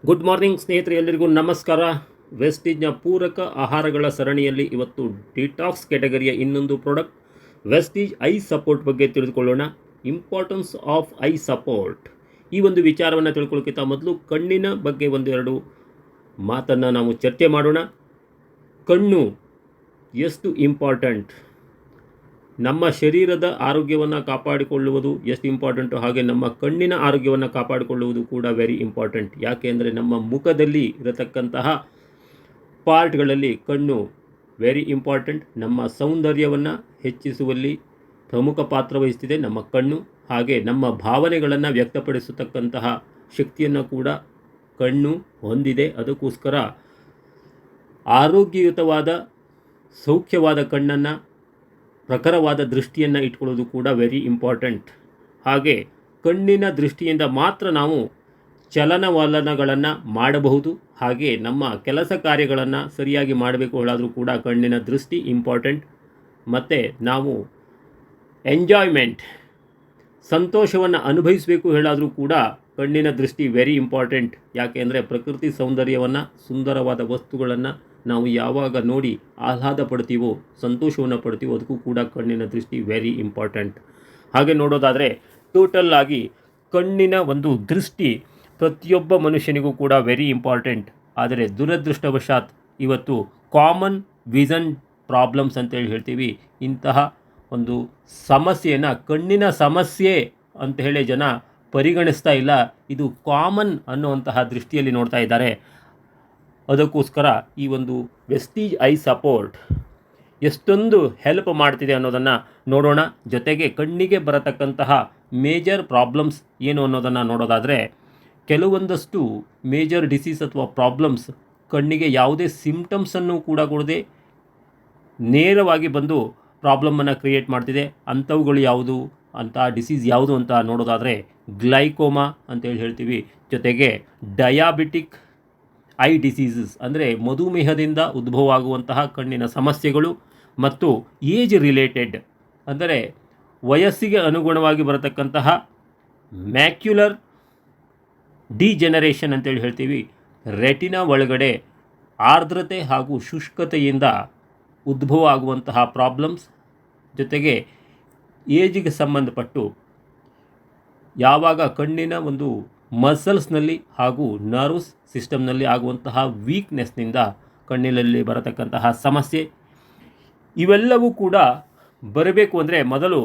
Good morning ಸ್ನೇಹಿತರೆ, ಎಲ್ಲರಿಗೂ ನಮಸ್ಕಾರ. ವೆಸ್ಟೀಜ್ನ ಪೂರಕ ಆಹಾರಗಳ ಸರಣಿಯಲ್ಲಿ ಇವತ್ತು ಡಿಟಾಕ್ಸ್ ಕ್ಯಾಟಗರಿಯ ಇನ್ನೊಂದು ಪ್ರಾಡಕ್ಟ್ ವೆಸ್ಟೀಜ್ ಐ ಸಪೋರ್ಟ್ ಬಗ್ಗೆ ತಿಳಿದುಕೊಳ್ಳೋಣ. Importance of I support. ಈ ಒಂದು ವಿಚಾರವನ್ನು ತಿಳ್ಕೊಳ್ಳೋಕ್ಕಿಂತ ಮೊದಲು ಕಣ್ಣಿನ ಬಗ್ಗೆ ಒಂದೆರಡು ಮಾತನ್ನು ನಾವು ಚರ್ಚೆ ಮಾಡೋಣ. ಕಣ್ಣು ಎಷ್ಟು ಇಂಪಾರ್ಟೆಂಟ್, ನಮ್ಮ ಶರೀರದ ಆರೋಗ್ಯವನ್ನು ಕಾಪಾಡಿಕೊಳ್ಳುವುದು ಎಷ್ಟು ಇಂಪಾರ್ಟೆಂಟು, ಹಾಗೆ ನಮ್ಮ ಕಣ್ಣಿನ ಆರೋಗ್ಯವನ್ನು ಕಾಪಾಡಿಕೊಳ್ಳುವುದು ಕೂಡ ವೆರಿ ಇಂಪಾರ್ಟೆಂಟ್. ಯಾಕೆ ಅಂದರೆ ನಮ್ಮ ಮುಖದಲ್ಲಿ ಇರತಕ್ಕಂತಹ ಪಾರ್ಟ್ಗಳಲ್ಲಿ ಕಣ್ಣು ವೆರಿ ಇಂಪಾರ್ಟೆಂಟ್. ನಮ್ಮ ಸೌಂದರ್ಯವನ್ನು ಹೆಚ್ಚಿಸುವಲ್ಲಿ ಪ್ರಮುಖ ಪಾತ್ರ ವಹಿಸ್ತಿದೆ ನಮ್ಮ ಕಣ್ಣು. ಹಾಗೆ ನಮ್ಮ ಭಾವನೆಗಳನ್ನು ವ್ಯಕ್ತಪಡಿಸತಕ್ಕಂತಹ ಶಕ್ತಿಯನ್ನು ಕೂಡ ಕಣ್ಣು ಹೊಂದಿದೆ. ಅದಕ್ಕೋಸ್ಕರ ಆರೋಗ್ಯಯುತವಾದ ಸೌಖ್ಯವಾದ ಕಣ್ಣನ್ನು, ಪ್ರಖರವಾದ ದೃಷ್ಟಿಯನ್ನು ಇಟ್ಕೊಳ್ಳೋದು ಕೂಡ ವೆರಿ ಇಂಪಾರ್ಟೆಂಟ್. ಹಾಗೆ ಕಣ್ಣಿನ ದೃಷ್ಟಿಯಿಂದ ಮಾತ್ರ ನಾವು ಚಲನವಲನಗಳನ್ನು ಮಾಡಬಹುದು. ಹಾಗೆ ನಮ್ಮ ಕೆಲಸ ಕಾರ್ಯಗಳನ್ನು ಸರಿಯಾಗಿ ಮಾಡಬೇಕು ಹೇಳಾದರೂ ಕೂಡ ಕಣ್ಣಿನ ದೃಷ್ಟಿ ಇಂಪಾರ್ಟೆಂಟ್. ಮತ್ತು ನಾವು ಎಂಜಾಯ್ಮೆಂಟ್, ಸಂತೋಷವನ್ನು ಅನುಭವಿಸಬೇಕು ಹೇಳಾದರೂ ಕೂಡ ಕಣ್ಣಿನ ದೃಷ್ಟಿ ವೆರಿ ಇಂಪಾರ್ಟೆಂಟ್. ಯಾಕೆ ಅಂದರೆ ಪ್ರಕೃತಿ ಸೌಂದರ್ಯವನ್ನು, ಸುಂದರವಾದ ವಸ್ತುಗಳನ್ನು ನಾವು ಯಾವಾಗ ನೋಡಿ ಆಹ್ಲಾದ ಪಡ್ತೀವೋ, ಸಂತೋಷವನ್ನು ಪಡ್ತೀವೋ, ಅದಕ್ಕೂ ಕೂಡ ಕಣ್ಣಿನ ದೃಷ್ಟಿ ವೆರಿ ಇಂಪಾರ್ಟೆಂಟ್. ಹಾಗೆ ನೋಡೋದಾದರೆ ಟೋಟಲ್ ಆಗಿ ಕಣ್ಣಿನ ಒಂದು ದೃಷ್ಟಿ ಪ್ರತಿಯೊಬ್ಬ ಮನುಷ್ಯನಿಗೂ ಕೂಡ ವೆರಿ ಇಂಪಾರ್ಟೆಂಟ್. ಆದರೆ ದುರದೃಷ್ಟವಶಾತ್ ಇವತ್ತು ಕಾಮನ್ ವಿಷನ್ ಪ್ರಾಬ್ಲಮ್ಸ್ ಅಂತೇಳಿ ಹೇಳ್ತೀವಿ, ಇಂತಹ ಒಂದು ಸಮಸ್ಯೆಯನ್ನು ಕಣ್ಣಿನ ಸಮಸ್ಯೆ ಅಂತ ಹೇಳಿ ಜನ ಪರಿಗಣಿಸ್ತಾ ಇಲ್ಲ. ಇದು ಕಾಮನ್ ಅನ್ನುವಂತಹ ದೃಷ್ಟಿಯಲ್ಲಿ ನೋಡ್ತಾ ಇದ್ದಾರೆ. ಅದಕ್ಕೋಸ್ಕರ ಈ ಒಂದು ವೆಸ್ಟೀಜ್ ಐ ಸಪೋರ್ಟ್ ಎಷ್ಟೊಂದು ಹೆಲ್ಪ್ ಮಾಡ್ತಿದೆ ಅನ್ನೋದನ್ನು ನೋಡೋಣ. ಜೊತೆಗೆ ಕಣ್ಣಿಗೆ ಬರತಕ್ಕಂತಹ ಮೇಜರ್ ಪ್ರಾಬ್ಲಮ್ಸ್ ಏನು ಅನ್ನೋದನ್ನು ನೋಡೋದಾದರೆ, ಕೆಲವೊಂದಷ್ಟು ಮೇಜರ್ ಡಿಸೀಸ್ ಅಥವಾ ಪ್ರಾಬ್ಲಮ್ಸ್ ಕಣ್ಣಿಗೆ ಯಾವುದೇ ಸಿಂಪ್ಟಮ್ಸನ್ನು ಕೂಡ ಕೊಡದೆ ನೇರವಾಗಿ ಬಂದು ಪ್ರಾಬ್ಲಮನ್ನು ಕ್ರಿಯೇಟ್ ಮಾಡ್ತಿದೆ. ಅಂಥವುಗಳು ಯಾವುದು ಅಂತ, ಡಿಸೀಸ್ ಯಾವುದು ಅಂತ ನೋಡೋದಾದರೆ ಗ್ಲೈಕೋಮಾ ಅಂತೇಳಿ ಹೇಳ್ತೀವಿ. ಜೊತೆಗೆ ಡಯಾಬಿಟಿಕ್ ಐ ಡಿಸೀಸಸ್ ಅಂದರೆ ಮಧುಮೇಹದಿಂದ ಉದ್ಭವ ಆಗುವಂತಹ ಕಣ್ಣಿನ ಸಮಸ್ಯೆಗಳು, ಮತ್ತು ಏಜ್ ರಿಲೇಟೆಡ್ ಅಂದರೆ ವಯಸ್ಸಿಗೆ ಅನುಗುಣವಾಗಿ ಬರತಕ್ಕಂತಹ ಮ್ಯಾಕ್ಯುಲರ್ ಡಿಜೆನರೇಷನ್ ಅಂತೇಳಿ ಹೇಳ್ತೀವಿ. ರೆಟಿನಾ ಒಳಗಡೆ ಆರ್ದ್ರತೆ ಹಾಗೂ ಶುಷ್ಕತೆಯಿಂದ ಉದ್ಭವ ಆಗುವಂತಹ ಪ್ರಾಬ್ಲಮ್ಸ್, ಜೊತೆಗೆ ಏಜಿಗೆ ಸಂಬಂಧಪಟ್ಟು ಯಾವಾಗ ಕಣ್ಣಿನ ಒಂದು ಮಸಲ್ಸ್ನಲ್ಲಿ ಹಾಗೂ ನರ್ವ್ಸ್ ಸಿಸ್ಟಮ್ನಲ್ಲಿ ಆಗುವಂತಹ ವೀಕ್ನೆಸ್ನಿಂದ ಕಣ್ಣಿನಲ್ಲಿ ಬರತಕ್ಕಂತಹ ಸಮಸ್ಯೆ, ಇವೆಲ್ಲವೂ ಕೂಡ ಬರಬೇಕು ಅಂದರೆ ಮೊದಲು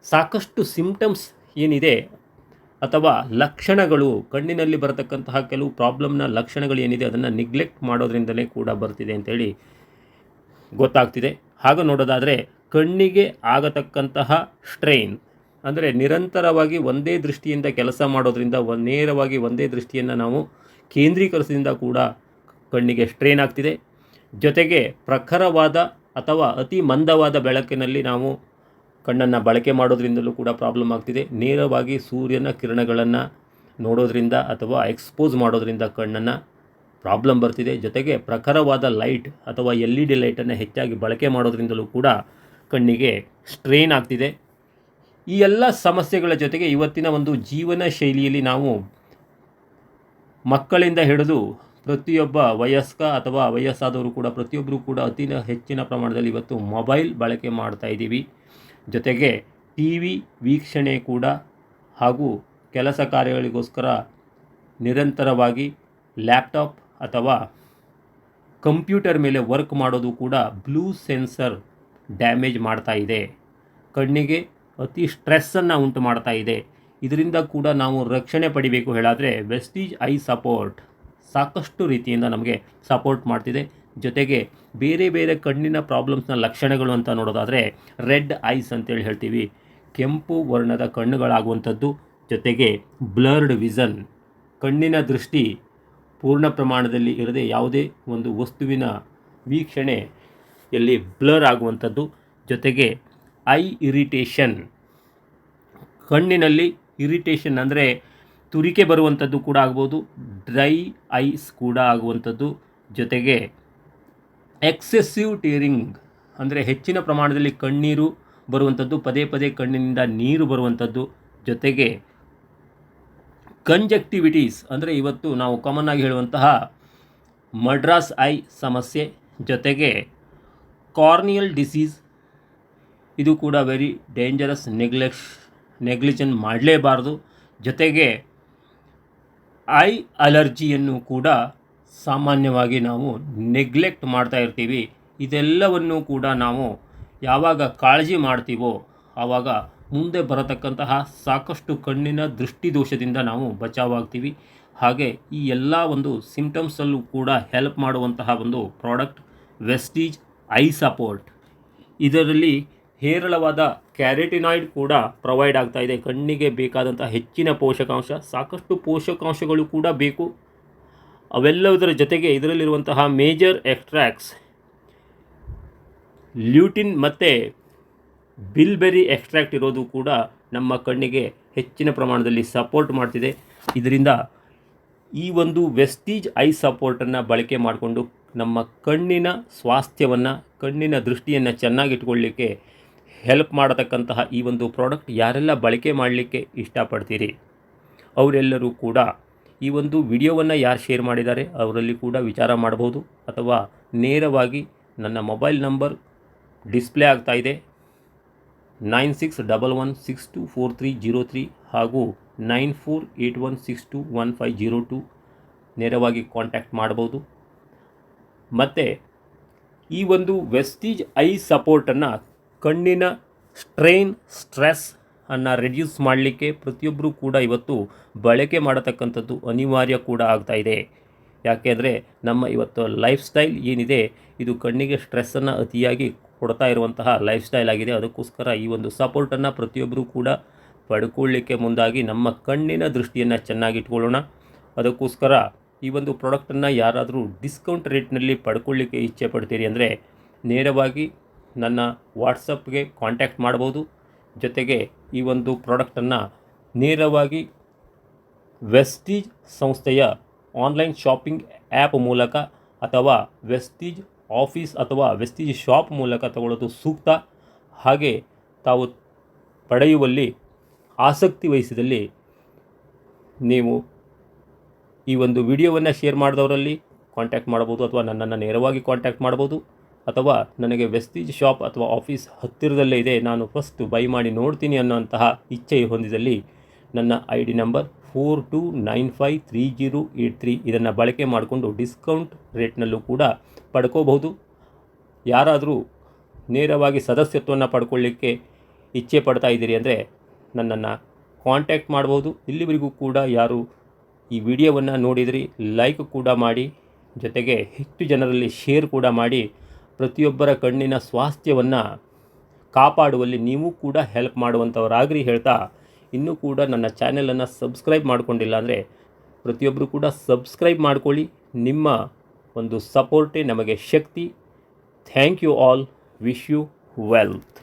ಸಾಕಷ್ಟು ಸಿಂಪ್ಟಮ್ಸ್ ಏನಿದೆ ಅಥವಾ ಲಕ್ಷಣಗಳು, ಕಣ್ಣಿನಲ್ಲಿ ಬರತಕ್ಕಂತಹ ಕೆಲವು ಪ್ರಾಬ್ಲಮ್ನ ಲಕ್ಷಣಗಳು ಏನಿದೆ ಅದನ್ನು ನಿಗ್ಲೆಕ್ಟ್ ಮಾಡೋದ್ರಿಂದಲೇ ಕೂಡ ಬರ್ತಿದೆ ಅಂತೇಳಿ ಗೊತ್ತಾಗ್ತಿದೆ. ಹಾಗೆ ನೋಡೋದಾದರೆ ಕಣ್ಣಿಗೆ ಆಗತಕ್ಕಂತಹ ಸ್ಟ್ರೈನ್ ಅಂದರೆ ನಿರಂತರವಾಗಿ ಒಂದೇ ದೃಷ್ಟಿಯಿಂದ ಕೆಲಸ ಮಾಡೋದ್ರಿಂದ ನೇರವಾಗಿ ಒಂದೇ ದೃಷ್ಟಿಯನ್ನು ನಾವು ಕೇಂದ್ರೀಕರಿಸಿದಿಂದ ಕೂಡ ಕಣ್ಣಿಗೆ ಸ್ಟ್ರೈನ್ ಆಗ್ತಿದೆ. ಜೊತೆಗೆ ಪ್ರಖರವಾದ ಅಥವಾ ಅತಿ ಮಂದವಾದ ಬೆಳಕಿನಲ್ಲಿ ನಾವು ಕಣ್ಣನ್ನು ಬಳಕೆ ಮಾಡೋದ್ರಿಂದಲೂ ಕೂಡ ಪ್ರಾಬ್ಲಮ್ ಆಗ್ತಿದೆ. ನೇರವಾಗಿ ಸೂರ್ಯನ ಕಿರಣಗಳನ್ನು ನೋಡೋದ್ರಿಂದ ಅಥವಾ ಎಕ್ಸ್ಪೋಸ್ ಮಾಡೋದ್ರಿಂದ ಕಣ್ಣನ್ನು ಪ್ರಾಬ್ಲಮ್ ಬರ್ತಿದೆ. ಜೊತೆಗೆ ಪ್ರಖರವಾದ ಲೈಟ್ ಅಥವಾ LED ಲೈಟನ್ನು ಹೆಚ್ಚಾಗಿ ಬಳಕೆ ಮಾಡೋದ್ರಿಂದಲೂ ಕೂಡ ಕಣ್ಣಿಗೆ ಸ್ಟ್ರೈನ್ ಆಗ್ತಿದೆ. ಈ ಎಲ್ಲ ಸಮಸ್ಯೆಗಳ ಜೊತೆಗೆ ಇವತ್ತಿನ ಒಂದು ಜೀವನ ಶೈಲಿಯಲ್ಲಿ ನಾವು ಮಕ್ಕಳಿಂದ ಹಿಡಿದು ಪ್ರತಿಯೊಬ್ಬ ವಯಸ್ಕ ಅಥವಾ ವಯಸ್ಸಾದವರು ಕೂಡ ಪ್ರತಿಯೊಬ್ಬರು ಕೂಡ ಅತಿ ಹೆಚ್ಚಿನ ಪ್ರಮಾಣದಲ್ಲಿ ಇವತ್ತು ಮೊಬೈಲ್ ಬಳಕೆ ಮಾಡ್ತಾ ಇದ್ದೀವಿ. ಜೊತೆಗೆ TV ವೀಕ್ಷಣೆ ಕೂಡ ಹಾಗೂ ಕೆಲಸ ಕಾರ್ಯಗಳಿಗೋಸ್ಕರ ನಿರಂತರವಾಗಿ ಲ್ಯಾಪ್ಟಾಪ್ ಅಥವಾ ಕಂಪ್ಯೂಟರ್ ಮೇಲೆ ವರ್ಕ್ ಮಾಡೋದು ಕೂಡ ಬ್ಲೂ ಸೆನ್ಸರ್ ಡ್ಯಾಮೇಜ್ ಮಾಡ್ತಾ ಇದೆ, ಕಣ್ಣಿಗೆ ಅತಿ ಸ್ಟ್ರೆಸ್ಸನ್ನು ಉಂಟು ಮಾಡ್ತಾ ಇದೆ. ಇದರಿಂದ ಕೂಡ ನಾವು ರಕ್ಷಣೆ ಪಡಿಬೇಕು ಹೇಳಾದರೆ ವೆಸ್ಟೀಜ್ ಐ ಸಪೋರ್ಟ್ ಸಾಕಷ್ಟು ರೀತಿಯಿಂದ ನಮಗೆ ಸಪೋರ್ಟ್ ಮಾಡ್ತಿದೆ. ಜೊತೆಗೆ ಬೇರೆ ಬೇರೆ ಕಣ್ಣಿನ ಪ್ರಾಬ್ಲಮ್ಸ್ನ ಲಕ್ಷಣಗಳು ಅಂತ ನೋಡೋದಾದರೆ ರೆಡ್ ಐಸ್ ಅಂತೇಳಿ ಹೇಳ್ತೀವಿ, ಕೆಂಪು ವರ್ಣದ ಕಣ್ಣುಗಳಾಗುವಂಥದ್ದು. ಜೊತೆಗೆ ಬ್ಲರ್ಡ್ ವಿಷನ್, ಕಣ್ಣಿನ ದೃಷ್ಟಿ ಪೂರ್ಣ ಪ್ರಮಾಣದಲ್ಲಿ ಇರದೆ ಯಾವುದೇ ಒಂದು ವಸ್ತುವಿನ ವೀಕ್ಷಣೆಯಲ್ಲಿ ಬ್ಲರ್ ಆಗುವಂಥದ್ದು. ಜೊತೆಗೆ ಐ ಇರಿಟೇಷನ್, ಕಣ್ಣಿನಲ್ಲಿ ಇರಿಟೇಷನ್ ಅಂದರೆ ತುರಿಕೆ ಬರುವಂಥದ್ದು ಕೂಡ ಆಗ್ಬೋದು, ಡ್ರೈ ಐಸ್ ಕೂಡ ಆಗುವಂಥದ್ದು. ಜೊತೆಗೆ ಎಕ್ಸೆಸಿವ್ ಟೀರಿಂಗ್ ಅಂದರೆ ಹೆಚ್ಚಿನ ಪ್ರಮಾಣದಲ್ಲಿ ಕಣ್ಣೀರು ಬರುವಂಥದ್ದು, ಪದೇ ಪದೇ ಕಣ್ಣಿನಿಂದ ನೀರು ಬರುವಂಥದ್ದು. ಜೊತೆಗೆ ಕಂಜಕ್ಟಿವಿಟೀಸ್ ಅಂದರೆ ಇವತ್ತು ನಾವು ಕಾಮನ್ ಆಗಿ ಹೇಳುವಂತಹ ಮಡ್ರಾಸ್ ಐ ಸಮಸ್ಯೆ, ಜೊತೆಗೆ ಕಾರ್ನಿಯಲ್ ಡಿಸೀಸ್, ಇದು ಕೂಡ ವೆರಿ ಡೇಂಜರಸ್, ನೆಗ್ಲಿಜೆನ್ಸ್ ಮಾಡಲೇಬಾರ್ದು. ಜೊತೆಗೆ ಐ ಅಲರ್ಜಿಯನ್ನು ಕೂಡ ಸಾಮಾನ್ಯವಾಗಿ ನಾವು ನೆಗ್ಲೆಕ್ಟ್ ಮಾಡ್ತಾ ಇರ್ತೀವಿ. ಇದೆಲ್ಲವನ್ನು ಕೂಡ ನಾವು ಯಾವಾಗ ಕಾಳಜಿ ಮಾಡ್ತೀವೋ ಆವಾಗ ಮುಂದೆ ಬರತಕ್ಕಂತಹ ಸಾಕಷ್ಟು ಕಣ್ಣಿನ ದೃಷ್ಟಿದೋಷದಿಂದ ನಾವು ಬಚಾವಾಗ್ತೀವಿ. ಹಾಗೆ ಈ ಎಲ್ಲ ಒಂದು ಸಿಂಪ್ಟಮ್ಸಲ್ಲೂ ಕೂಡ ಹೆಲ್ಪ್ ಮಾಡುವಂತಹ ಒಂದು ಪ್ರಾಡಕ್ಟ್ ವೆಸ್ಟೀಜ್ ಐ ಸಪೋರ್ಟ್. ಇದರಲ್ಲಿ ಹೇರಳವಾದ ಕ್ಯಾರೆಟಿನಾಯ್ಡ್ ಕೂಡ ಪ್ರೊವೈಡ್ ಆಗ್ತಾ ಇದೆ. ಕಣ್ಣಿಗೆ ಬೇಕಾದಂಥ ಹೆಚ್ಚಿನ ಪೋಷಕಾಂಶ, ಸಾಕಷ್ಟು ಪೋಷಕಾಂಶಗಳು ಕೂಡ ಬೇಕು. ಅವೆಲ್ಲದರ ಜೊತೆಗೆ ಇದರಲ್ಲಿರುವಂತಹ ಮೇಜರ್ ಎಕ್ಸ್ಟ್ರಾಕ್ಟ್ಸ್ ಲ್ಯೂಟಿನ್ ಮತ್ತು ಬಿಲ್ಬೆರಿ ಎಕ್ಸ್ಟ್ರಾಕ್ಟ್ ಇರೋದು ಕೂಡ ನಮ್ಮ ಕಣ್ಣಿಗೆ ಹೆಚ್ಚಿನ ಪ್ರಮಾಣದಲ್ಲಿ ಸಪೋರ್ಟ್ ಮಾಡ್ತಿದೆ. ಇದರಿಂದ ಈ ಒಂದು ವೆಸ್ಟೀಜ್ ಐ ಸಪೋರ್ಟನ್ನು ಬಳಕೆ ಮಾಡಿಕೊಂಡು ನಮ್ಮ ಕಣ್ಣಿನ ಸ್ವಾಸ್ಥ್ಯವನ್ನು, ಕಣ್ಣಿನ ದೃಷ್ಟಿಯನ್ನು ಚೆನ್ನಾಗಿಟ್ಕೊಳ್ಳಿಕ್ಕೆ ಹೆಲ್ಪ್ ಮಾಡತಕ್ಕಂತಹ ಈ ಒಂದು ಪ್ರಾಡಕ್ಟ್ ಯಾರೆಲ್ಲ ಬಳಕೆ ಮಾಡಲಿಕ್ಕೆ ಇಷ್ಟಪಡ್ತೀರಿ ಅವರೆಲ್ಲರೂ ಕೂಡ ಈ ಒಂದು ವಿಡಿಯೋವನ್ನು ಯಾರು ಶೇರ್ ಮಾಡಿದ್ದಾರೆ ಅವರಲ್ಲಿ ಕೂಡ ವಿಚಾರ ಮಾಡಬಹುದು, ಅಥವಾ ನೇರವಾಗಿ ನನ್ನ ಮೊಬೈಲ್ ನಂಬರ್ ಡಿಸ್ಪ್ಲೇ ಆಗ್ತಾ ಇದೆ 9611624303 ಹಾಗೂ 9481621502 ನೇರವಾಗಿ ಕಾಂಟ್ಯಾಕ್ಟ್ ಮಾಡ್ಬೋದು. ಮತ್ತು ಈ ಒಂದು ವೆಸ್ಟೀಜ್ ಐ ಸಪೋರ್ಟನ್ನು ಕಣ್ಣಿನ ಸ್ಟ್ರೈನ್, ಸ್ಟ್ರೆಸ್ ಅನ್ನು ರೆಡ್ಯೂಸ್ ಮಾಡಲಿಕ್ಕೆ ಪ್ರತಿಯೊಬ್ಬರೂ ಕೂಡ ಇವತ್ತು ಬಳಕೆ ಮಾಡತಕ್ಕಂಥದ್ದು ಅನಿವಾರ್ಯ ಕೂಡ ಆಗ್ತಾ ಇದೆ. ಯಾಕೆಂದರೆ ನಮ್ಮ ಇವತ್ತು ಲೈಫ್ ಸ್ಟೈಲ್ ಏನಿದೆ ಇದು ಕಣ್ಣಿಗೆ ಸ್ಟ್ರೆಸ್ಸನ್ನು ಅತಿಯಾಗಿ ಕೊಡ್ತಾ ಇರುವಂತಹ ಲೈಫ್ ಸ್ಟೈಲ್ ಆಗಿದೆ. ಅದಕ್ಕೋಸ್ಕರ ಈ ಒಂದು ಸಪೋರ್ಟನ್ನು ಪ್ರತಿಯೊಬ್ಬರೂ ಕೂಡ ಪಡ್ಕೊಳ್ಳಿಕ್ಕೆ ಮುಂದಾಗಿ ನಮ್ಮ ಕಣ್ಣಿನ ದೃಷ್ಟಿಯನ್ನು ಚೆನ್ನಾಗಿಟ್ಕೊಳ್ಳೋಣ. ಅದಕ್ಕೋಸ್ಕರ ಈ ಒಂದು ಪ್ರಾಡಕ್ಟನ್ನು ಯಾರಾದರೂ ಡಿಸ್ಕೌಂಟ್ ರೇಟ್ನಲ್ಲಿ ಪಡ್ಕೊಳ್ಳಿಕ್ಕೆ ಇಚ್ಛೆ ಪಡ್ತೀರಿ ಅಂದರೆ ನೇರವಾಗಿ ನನ್ನ ವಾಟ್ಸಪ್ಗೆ ಕಾಂಟ್ಯಾಕ್ಟ್ ಮಾಡ್ಬೋದು. ಜೊತೆಗೆ ಈ ಒಂದು ಪ್ರಾಡಕ್ಟನ್ನು ನೇರವಾಗಿ ವೆಸ್ಟೀಜ್ ಸಂಸ್ಥೆಯ ಆನ್ಲೈನ್ ಶಾಪಿಂಗ್ ಆ್ಯಪ್ ಮೂಲಕ ಅಥವಾ ವೆಸ್ಟೀಜ್ ಆಫೀಸ್ ಅಥವಾ ವೆಸ್ಟೀಜ್ ಶಾಪ್ ಮೂಲಕ ತಗೊಳ್ಳೋದು ಸೂಕ್ತ. ಹಾಗೆ ತಾವು ಪಡೆಯುವಲ್ಲಿ ಆಸಕ್ತಿ ವಹಿಸಿದಲ್ಲಿ ನೀವು ಈ ಒಂದು ವಿಡಿಯೋವನ್ನು ಶೇರ್ ಮಾಡಿದವರಲ್ಲಿ ಕಾಂಟ್ಯಾಕ್ಟ್ ಮಾಡ್ಬೋದು, ಅಥವಾ ನನ್ನನ್ನು ನೇರವಾಗಿ ಕಾಂಟ್ಯಾಕ್ಟ್ ಮಾಡ್ಬೋದು, ಅಥವಾ ನನಗೆ ವೆಸ್ಟೀಜ್ ಶಾಪ್ ಅಥವಾ ಆಫೀಸ್ ಹತ್ತಿರದಲ್ಲೇ ಇದೆ, ನಾನು ಫಸ್ಟ್ ಬೈ ಮಾಡಿ ನೋಡ್ತೀನಿ ಅನ್ನೋಂತಹ ಇಚ್ಛೆ ಹೊಂದಿದಲ್ಲಿ ನನ್ನ ID ನಂಬರ್ 42953083 ಇದನ್ನು ಬಳಕೆ ಮಾಡಿಕೊಂಡು ಡಿಸ್ಕೌಂಟ್ ರೇಟ್ನಲ್ಲೂ ಕೂಡ ಪಡ್ಕೋಬಹುದು. ಯಾರಾದರೂ ನೇರವಾಗಿ ಸದಸ್ಯತ್ವವನ್ನು ಪಡ್ಕೊಳ್ಳಿಕ್ಕೆ ಇಚ್ಛೆ ಪಡ್ತಾ ಇದ್ದೀರಿ ಅಂದರೆ ನನ್ನನ್ನು ಕಾಂಟ್ಯಾಕ್ಟ್ ಮಾಡ್ಬೋದು. ಇಲ್ಲಿವರೆಗೂ ಕೂಡ ಯಾರು ಈ ವಿಡಿಯೋವನ್ನು ನೋಡಿದ್ರಿ ಲೈಕ್ ಕೂಡ ಮಾಡಿ, ಜೊತೆಗೆ ಹೆಚ್ಚು ಜನರಲ್ಲಿ ಶೇರ್ ಕೂಡ ಮಾಡಿ ಪ್ರತಿಯೊಬ್ಬರ ಕಣ್ಣಿನ ಸ್ವಾಸ್ಥ್ಯವನ್ನು ಕಾಪಾಡುವಲ್ಲಿ ನೀವು ಕೂಡ ಹೆಲ್ಪ್ ಮಾಡುವಂಥವರಾಗ್ರಿ ಹೇಳ್ತಾ, ಇನ್ನೂ ಕೂಡ ನನ್ನ ಚಾನೆಲನ್ನು ಸಬ್ಸ್ಕ್ರೈಬ್ ಮಾಡ್ಕೊಂಡಿಲ್ಲ ಅಂದರೆ ಪ್ರತಿಯೊಬ್ಬರು ಕೂಡ ಸಬ್ಸ್ಕ್ರೈಬ್ ಮಾಡ್ಕೊಳ್ಳಿ. ನಿಮ್ಮ ಒಂದು ಸಪೋರ್ಟೇ ನಮಗೆ ಶಕ್ತಿ. Thank you all. Wish you wealth.